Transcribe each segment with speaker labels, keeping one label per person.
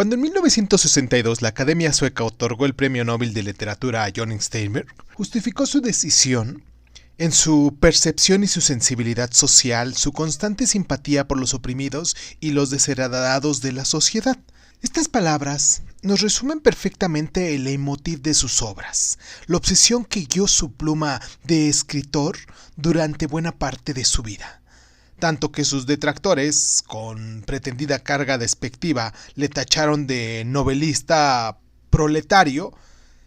Speaker 1: Cuando en 1962 la Academia Sueca otorgó el Premio Nobel de Literatura a John Steinbeck, justificó su decisión en su percepción y su sensibilidad social, su constante simpatía por los oprimidos y los desheredados de la sociedad. Estas palabras nos resumen perfectamente el leitmotiv de sus obras, la obsesión que guió su pluma de escritor durante buena parte de su vida. Tanto que sus detractores, con pretendida carga despectiva, le tacharon de novelista proletario,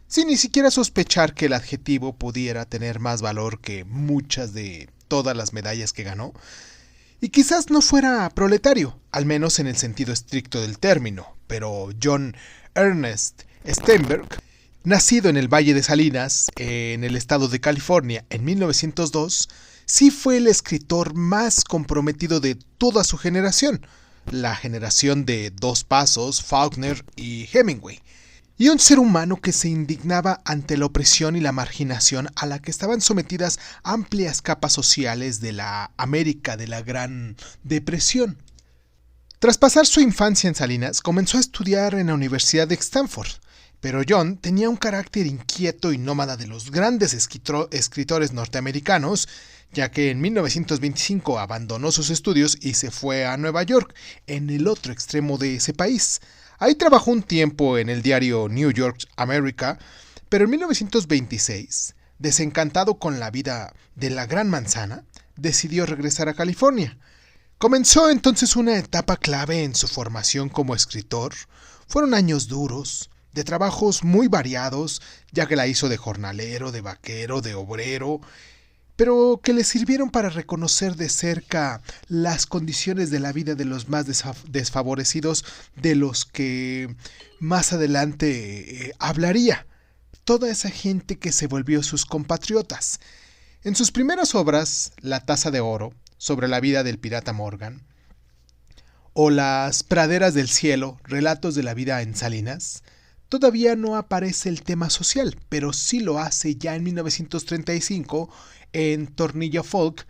Speaker 1: sin ni siquiera sospechar que el adjetivo pudiera tener más valor que muchas de todas las medallas que ganó. Y quizás no fuera proletario, al menos en el sentido estricto del término, pero John Ernest Steinbeck, nacido en el Valle de Salinas, en el estado de California, en 1902, sí fue el escritor más comprometido de toda su generación, la generación de Dos Pasos, Faulkner y Hemingway. Y un ser humano que se indignaba ante la opresión y la marginación a la que estaban sometidas amplias capas sociales de la América de la Gran Depresión. Tras pasar su infancia en Salinas, comenzó a estudiar en la Universidad de Stanford, pero John tenía un carácter inquieto y nómada de los grandes escritores norteamericanos, ya que en 1925 abandonó sus estudios y se fue a Nueva York, en el otro extremo de ese país. Ahí trabajó un tiempo en el diario New York America, pero en 1926, desencantado con la vida de la Gran Manzana, decidió regresar a California. Comenzó entonces una etapa clave en su formación como escritor. Fueron años duros, de trabajos muy variados, ya que la hizo de jornalero, de vaquero, de obrero, pero que le sirvieron para reconocer de cerca las condiciones de la vida de los más desfavorecidos, de los que más adelante hablaría. Toda esa gente que se volvió sus compatriotas. En sus primeras obras, La Taza de Oro, sobre la vida del pirata Morgan, o Las Praderas del Cielo, relatos de la vida en Salinas, todavía no aparece el tema social, pero sí lo hace ya en 1935 en Tornillo Folk,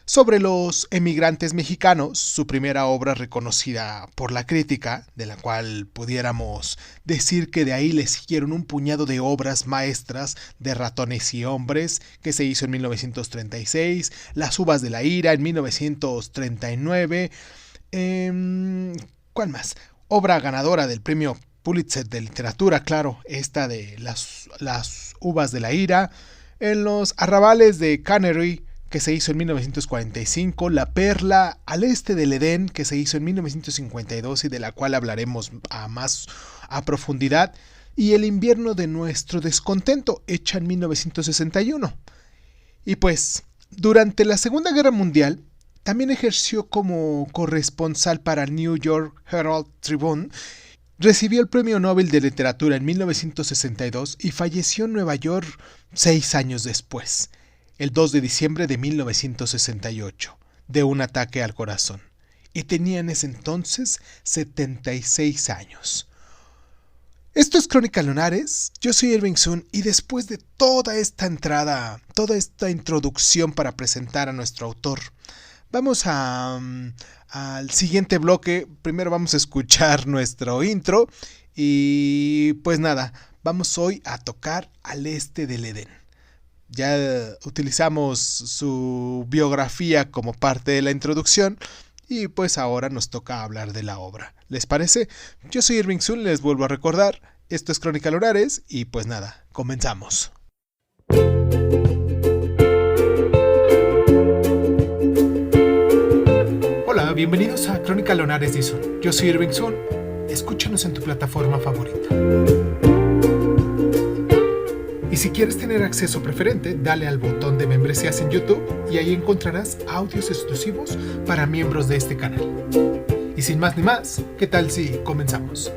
Speaker 1: sobre los emigrantes mexicanos, su primera obra reconocida por la crítica, de la cual pudiéramos decir que de ahí le siguieron un puñado de obras maestras de Ratones y Hombres, que se hizo en 1936, Las Uvas de la Ira en 1939, ¿cuál más? Obra ganadora del premio Pulitzer de literatura, claro, esta de las Uvas de la Ira, en Los Arrabales de Cannery, que se hizo en 1945, La Perla al Este del Edén, que se hizo en 1952 y de la cual hablaremos más a profundidad, y El Invierno de Nuestro Descontento, hecha en 1961. Y pues, durante la Segunda Guerra Mundial, también ejerció como corresponsal para el New York Herald Tribune. Recibió el Premio Nobel de Literatura en 1962 y falleció en Nueva York 6 años después, el 2 de diciembre de 1968, de un ataque al corazón. Y tenía en ese entonces 76 años. Esto es Crónica Lunares, yo soy Irving Sun y después de toda esta entrada, toda esta introducción para presentar a nuestro autor, vamos al siguiente bloque. Primero vamos a escuchar nuestro intro y pues nada, vamos hoy a tocar Al Este del Edén. Ya utilizamos su biografía como parte de la introducción y pues ahora nos toca hablar de la obra. ¿Les parece? Yo soy Irving Sun, les vuelvo a recordar, esto es Crónica Lunares y pues nada, comenzamos. Hola, bienvenidos a Crónica Lunares de Sun. Yo soy Irving Sun, escúchanos en tu plataforma favorita. Y si quieres tener acceso preferente, dale al botón de membresías en YouTube y ahí encontrarás audios exclusivos para miembros de este canal. Y sin más ni más, ¿qué tal si comenzamos?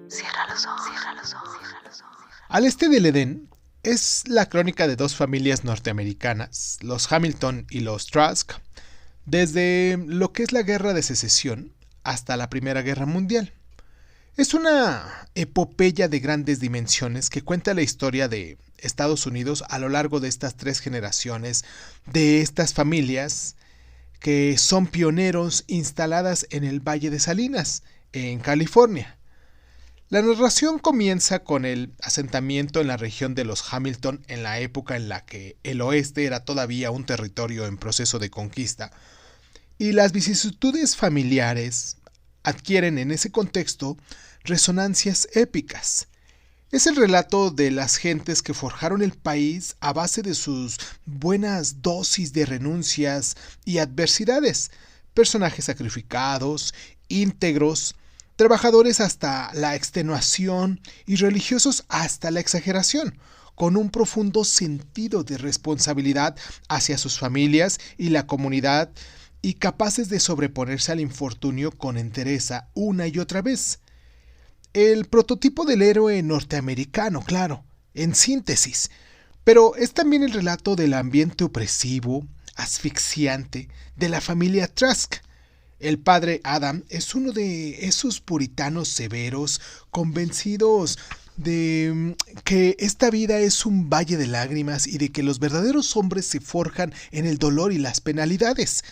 Speaker 2: Cierra los ojos, cierra los ojos, cierra los ojos.
Speaker 1: Al Este del Edén es la crónica de dos familias norteamericanas, los Hamilton y los Trask, desde lo que es la Guerra de Secesión hasta la Primera Guerra Mundial. Es una epopeya de grandes dimensiones que cuenta la historia de Estados Unidos a lo largo de estas 3 generaciones, de estas familias que son pioneros instaladas en el Valle de Salinas, en California. La narración comienza con el asentamiento en la región de los Hamilton en la época en la que el oeste era todavía un territorio en proceso de conquista, y las vicisitudes familiares adquieren en ese contexto resonancias épicas. Es el relato de las gentes que forjaron el país a base de sus buenas dosis de renuncias y adversidades, personajes sacrificados, íntegros, trabajadores hasta la extenuación y religiosos hasta la exageración, con un profundo sentido de responsabilidad hacia sus familias y la comunidad y capaces de sobreponerse al infortunio con entereza una y otra vez. El prototipo del héroe norteamericano, claro, en síntesis, pero es también el relato del ambiente opresivo, asfixiante, de la familia Trask. El padre Adam es uno de esos puritanos severos, convencidos de que esta vida es un valle de lágrimas y de que los verdaderos hombres se forjan en el dolor y las penalidades.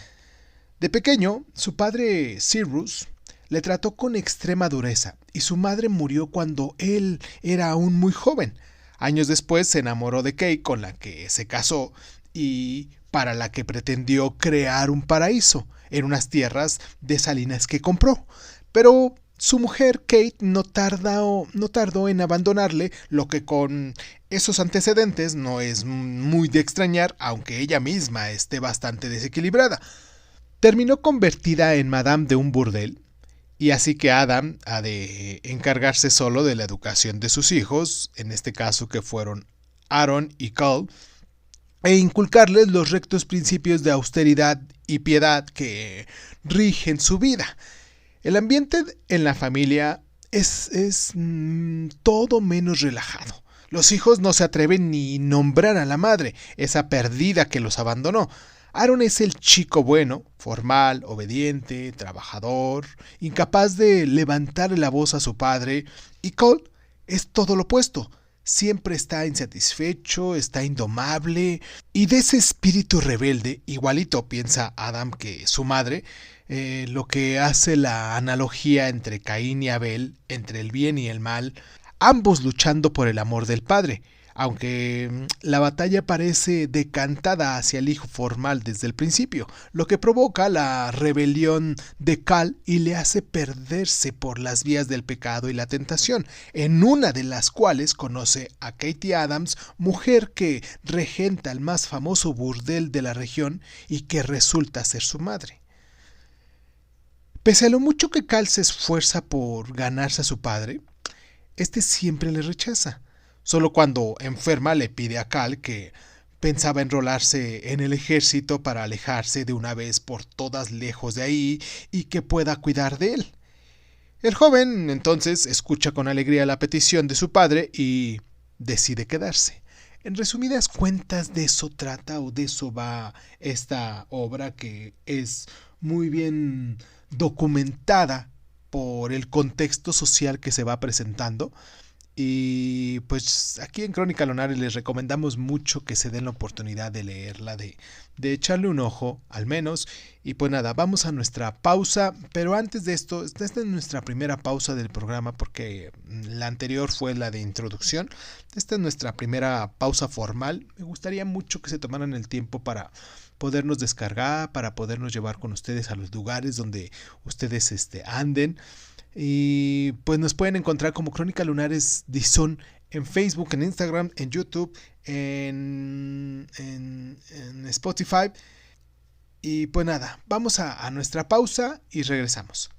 Speaker 1: De pequeño, su padre Cyrus le trató con extrema dureza y su madre murió cuando él era aún muy joven. Años después se enamoró de Kate, con la que se casó y para la que pretendió crear un paraíso en unas tierras de Salinas que compró. Pero su mujer Kate no tardó en abandonarle, lo que con esos antecedentes no es muy de extrañar, aunque ella misma esté bastante desequilibrada. Terminó convertida en madame de un burdel, y así que Adam ha de encargarse solo de la educación de sus hijos, en este caso que fueron Aaron y Cole, e inculcarles los rectos principios de austeridad y piedad que rigen su vida. El ambiente en la familia es todo menos relajado. Los hijos no se atreven ni nombrar a la madre, esa perdida que los abandonó. Aaron es el chico bueno, formal, obediente, trabajador, incapaz de levantar la voz a su padre, y Cole es todo lo opuesto. Siempre está insatisfecho, está indomable, y de ese espíritu rebelde, igualito piensa Adam que su madre, lo que hace la analogía entre Caín y Abel, entre el bien y el mal, ambos luchando por el amor del padre. Aunque la batalla parece decantada hacia el hijo formal desde el principio, lo que provoca la rebelión de Cal y le hace perderse por las vías del pecado y la tentación, en una de las cuales conoce a Katie Adams, mujer que regenta el más famoso burdel de la región y que resulta ser su madre. Pese a lo mucho que Cal se esfuerza por ganarse a su padre, este siempre le rechaza. Solo cuando enferma le pide a Cal, que pensaba enrolarse en el ejército para alejarse de una vez por todas lejos de ahí y que pueda cuidar de él. El joven entonces escucha con alegría la petición de su padre y decide quedarse. En resumidas cuentas, de eso trata o de eso va esta obra, que es muy bien documentada por el contexto social que se va presentando. Y pues aquí en Crónica Lunares les recomendamos mucho que se den la oportunidad de leerla, de echarle un ojo al menos. Y pues nada, vamos a nuestra pausa, pero antes de esto, esta es nuestra primera pausa del programa porque la anterior fue la de introducción. Esta es nuestra primera pausa formal. Me gustaría mucho que se tomaran el tiempo para podernos descargar, para podernos llevar con ustedes a los lugares donde ustedes anden. Y pues nos pueden encontrar como Crónica Lunares Dizon en Facebook, en Instagram, en YouTube, en Spotify. Y pues nada, vamos a nuestra pausa y regresamos.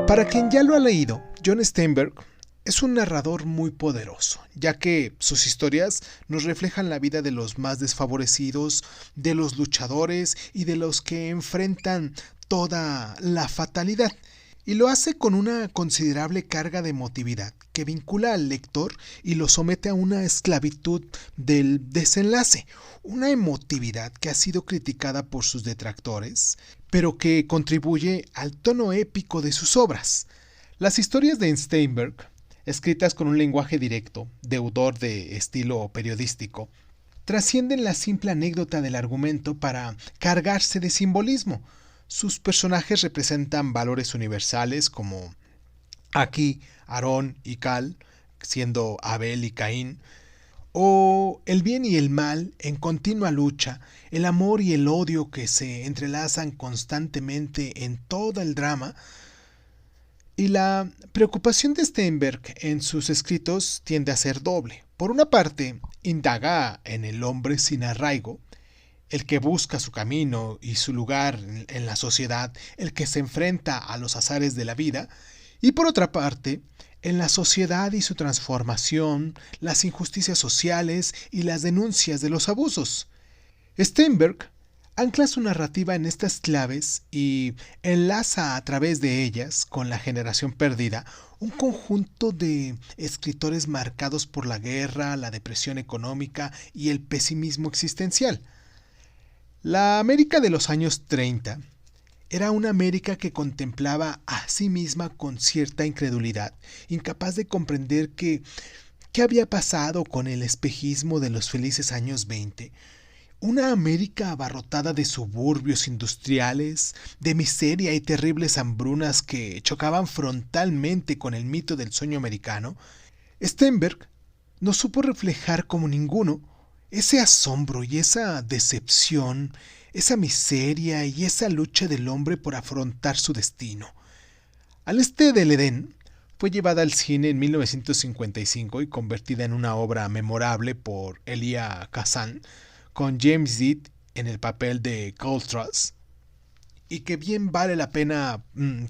Speaker 1: Para quien ya lo ha leído, John Steinbeck es un narrador muy poderoso, ya que sus historias nos reflejan la vida de los más desfavorecidos, de los luchadores y de los que enfrentan toda la fatalidad. Y lo hace con una considerable carga de emotividad que vincula al lector y lo somete a una esclavitud del desenlace, una emotividad que ha sido criticada por sus detractores, pero que contribuye al tono épico de sus obras. Las historias de Steinbeck escritas con un lenguaje directo, deudor de estilo periodístico, trascienden la simple anécdota del argumento para cargarse de simbolismo. Sus personajes representan valores universales como aquí Aarón y Cal, siendo Abel y Caín, o el bien y el mal en continua lucha, el amor y el odio que se entrelazan constantemente en todo el drama. Y la preocupación de Steinberg en sus escritos tiende a ser doble. Por una parte, indaga en el hombre sin arraigo, el que busca su camino y su lugar en la sociedad, el que se enfrenta a los azares de la vida, y por otra parte, en la sociedad y su transformación, las injusticias sociales y las denuncias de los abusos. Steinberg ancla su narrativa en estas claves y enlaza a través de ellas con La generación perdida, un conjunto de escritores marcados por la guerra, la depresión económica y el pesimismo existencial. La América de los años 30 era una América que contemplaba a sí misma con cierta incredulidad, incapaz de comprender qué había pasado con el espejismo de los felices años 20. Una América abarrotada de suburbios industriales, de miseria y terribles hambrunas que chocaban frontalmente con el mito del sueño americano. Steinberg no supo reflejar como ninguno ese asombro y esa decepción, esa miseria y esa lucha del hombre por afrontar su destino. Al este del Edén fue llevada al cine en 1955 y convertida en una obra memorable por Elia Kazan, con James Dean en el papel de Cole Truss, y que bien vale la pena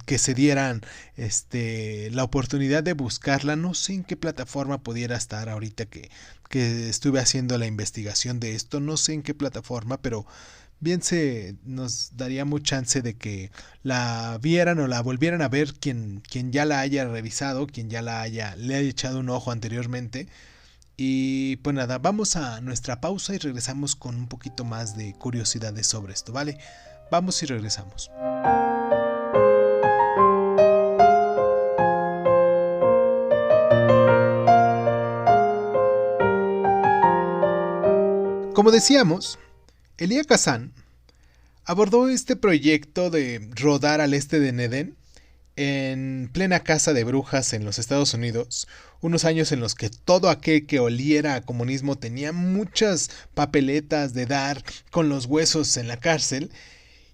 Speaker 1: que se dieran la oportunidad de buscarla. No sé en qué plataforma pudiera estar ahorita que estuve haciendo la investigación de esto, no sé en qué plataforma, pero bien se nos daría mucha chance de que la vieran o la volvieran a ver quien ya la haya revisado, quien ya le haya echado un ojo anteriormente. Y pues nada, vamos a nuestra pausa y regresamos con un poquito más de curiosidades sobre esto, ¿vale? Vamos y regresamos. Como decíamos, Elia Kazan abordó este proyecto de rodar al este de Edén en plena casa de brujas en los Estados Unidos, unos años en los que todo aquel que oliera a comunismo tenía muchas papeletas de dar con los huesos en la cárcel,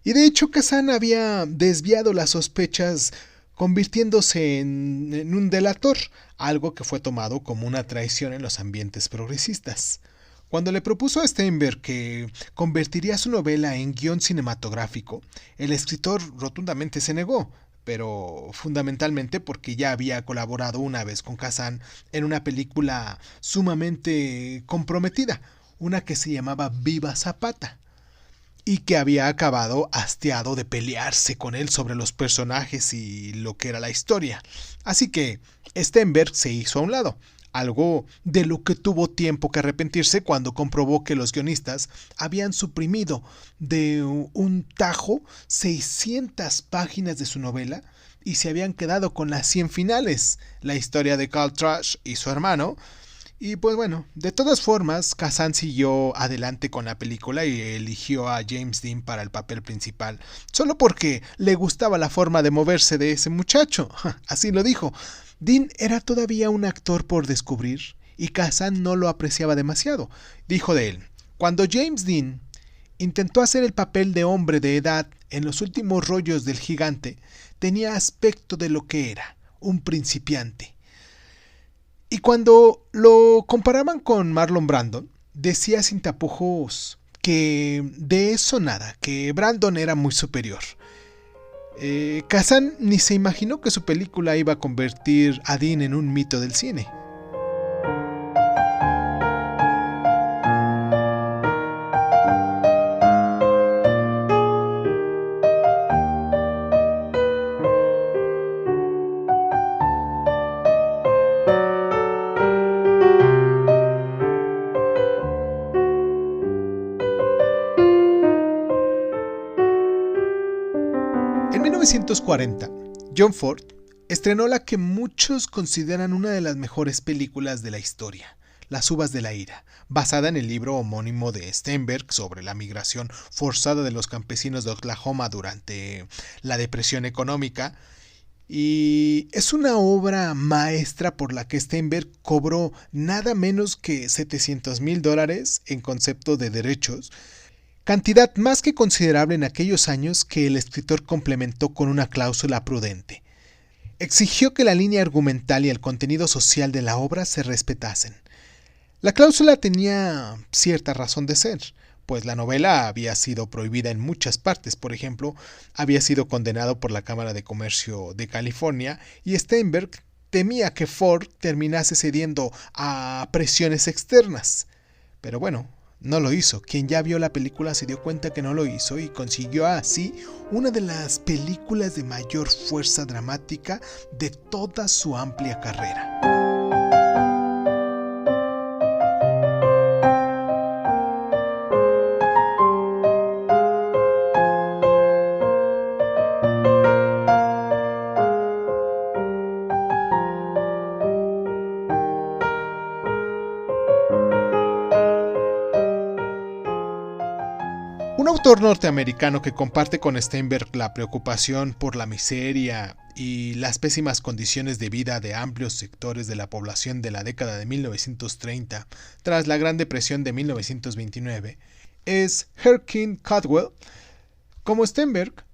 Speaker 1: y de hecho Kazan había desviado las sospechas convirtiéndose en un delator, algo que fue tomado como una traición en los ambientes progresistas. Cuando le propuso a Steinberg que convertiría su novela en guión cinematográfico, el escritor rotundamente se negó, pero fundamentalmente porque ya había colaborado una vez con Kazan en una película sumamente comprometida, una que se llamaba Viva Zapata, y que había acabado hastiado de pelearse con él sobre los personajes y lo que era la historia. Así que Steinberg se hizo a un lado, algo de lo que tuvo tiempo que arrepentirse cuando comprobó que los guionistas habían suprimido de un tajo 600 páginas de su novela y se habían quedado con las 100 finales, la historia de Carl Trash y su hermano. Y pues bueno, de todas formas, Kazan siguió adelante con la película y eligió a James Dean para el papel principal, solo porque le gustaba la forma de moverse de ese muchacho. Así lo dijo. Dean era todavía un actor por descubrir y Kazan no lo apreciaba demasiado. Dijo de él: cuando James Dean intentó hacer el papel de hombre de edad en los últimos rollos del Gigante, tenía aspecto de lo que era, un principiante. Y cuando lo comparaban con Marlon Brando, decía sin tapujos que de eso nada, que Brandon era muy superior. Kazan ni se imaginó que su película iba a convertir a Dean en un mito del cine. En 1940, John Ford estrenó la que muchos consideran una de las mejores películas de la historia, Las uvas de la ira, basada en el libro homónimo de Steinberg sobre la migración forzada de los campesinos de Oklahoma durante la depresión económica. Y es una obra maestra por la que Steinberg cobró nada menos que $700,000 en concepto de derechos, cantidad más que considerable en aquellos años que el escritor complementó con una cláusula prudente. Exigió que la línea argumental y el contenido social de la obra se respetasen. La cláusula tenía cierta razón de ser, pues la novela había sido prohibida en muchas partes. Por ejemplo, había sido condenado por la Cámara de Comercio de California y Steinberg temía que Ford terminase cediendo a presiones externas. Pero bueno, no lo hizo. Quien ya vio la película se dio cuenta que no lo hizo y consiguió así una de las películas de mayor fuerza dramática de toda su amplia carrera. Un autor norteamericano que comparte con Steinberg la preocupación por la miseria y las pésimas condiciones de vida de amplios sectores de la población de la década de 1930, tras la Gran Depresión de 1929, es Herkin Caldwell. Como Steinberg,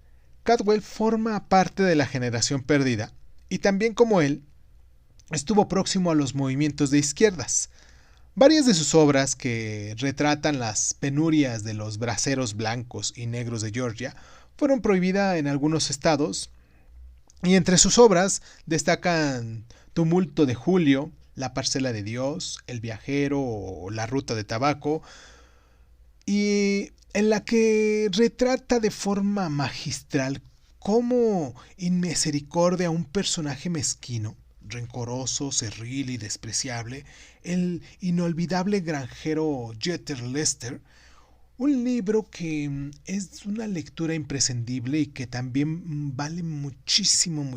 Speaker 1: Caldwell forma parte de la generación perdida y también como él, estuvo próximo a los movimientos de izquierdas. Varias de sus obras que retratan las penurias de los braceros blancos y negros de Georgia fueron prohibidas en algunos estados, y entre sus obras destacan Tumulto de Julio, La Parcela de Dios, El Viajero o La Ruta de Tabaco, y en la que retrata de forma magistral cómo inmisericordia a un personaje mezquino, rencoroso, cerril y despreciable, el inolvidable granjero Jeter Lester, un libro que es una lectura imprescindible y que también vale muchísimo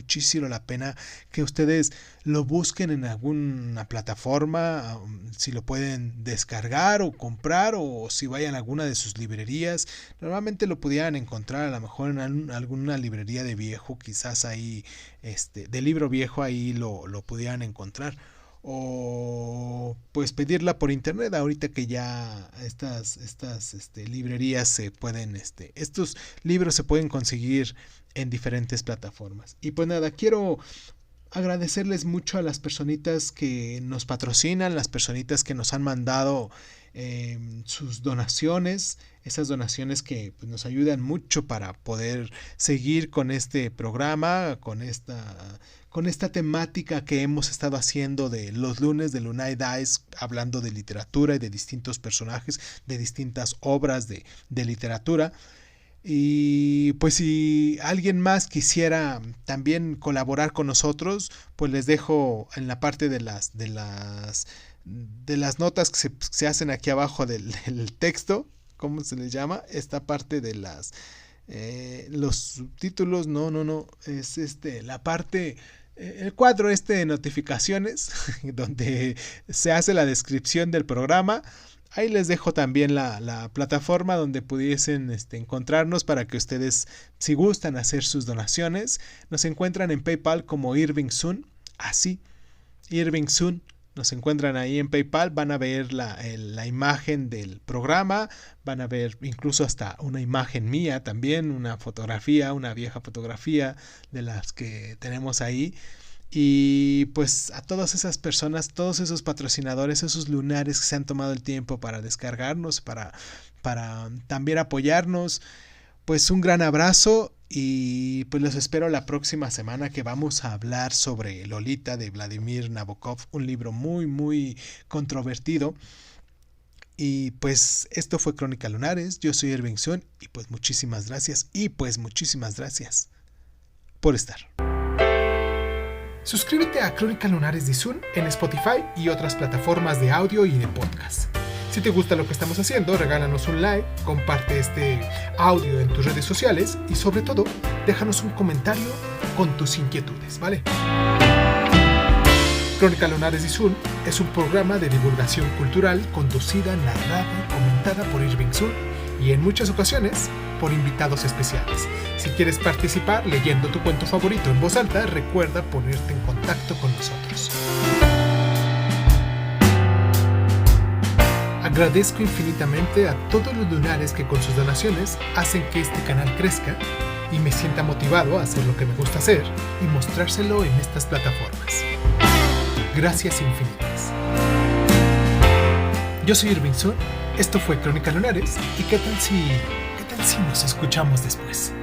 Speaker 1: la pena que ustedes lo busquen en alguna plataforma, si lo pueden descargar o comprar, o si vayan a alguna de sus librerías. Normalmente lo pudieran encontrar a lo mejor en alguna librería de viejo, quizás ahí, de libro viejo, ahí lo pudieran encontrar. O pues pedirla por internet ahorita que ya estas librerías se pueden, estos libros se pueden conseguir en diferentes plataformas. Y pues nada, quiero agradecerles mucho a las personitas que nos patrocinan, las personitas que nos han mandado sus donaciones, esas donaciones que pues, nos ayudan mucho para poder seguir con este programa, con esta temática que hemos estado haciendo de los lunes de Lunay Dice, hablando de literatura y de distintos personajes, de distintas obras de literatura. Y pues si alguien más quisiera también colaborar con nosotros, pues les dejo en la parte de las notas que se hacen aquí abajo del texto, ¿cómo se les llama? Esta parte de los subtítulos, no, es la parte, el cuadro de notificaciones, donde se hace la descripción del programa. Ahí les dejo también la plataforma donde pudiesen encontrarnos para que ustedes, si gustan hacer sus donaciones, nos encuentran en PayPal como Irving Sun, así, Irving Sun. Nos encuentran ahí en PayPal, van a ver la imagen del programa, van a ver incluso hasta una imagen mía también, una fotografía, una vieja fotografía de las que tenemos ahí. Y pues a todas esas personas, todos esos patrocinadores, esos lunares que se han tomado el tiempo para descargarnos, para también apoyarnos, pues un gran abrazo. Y pues los espero la próxima semana, que vamos a hablar sobre Lolita de Vladimir Nabokov, un libro muy controvertido. Y pues esto fue Crónica Lunares, yo soy Irving Sun y pues muchísimas gracias por estar. Suscríbete a Crónica Lunares de Sun en Spotify y otras plataformas de audio y de podcast. Si te gusta lo que estamos haciendo, regálanos un like, comparte este audio en tus redes sociales y sobre todo, déjanos un comentario con tus inquietudes, ¿vale? Crónica Lunares y Sun es un programa de divulgación cultural conducida, narrada y comentada por Irving Sun y en muchas ocasiones por invitados especiales. Si quieres participar leyendo tu cuento favorito en voz alta, recuerda ponerte en contacto con nosotros. Agradezco infinitamente a todos los lunares que con sus donaciones hacen que este canal crezca y me sienta motivado a hacer lo que me gusta hacer y mostrárselo en estas plataformas. Gracias infinitas. Yo soy Irving Sun, esto fue Crónica Lunares y ¿qué tal si nos escuchamos después?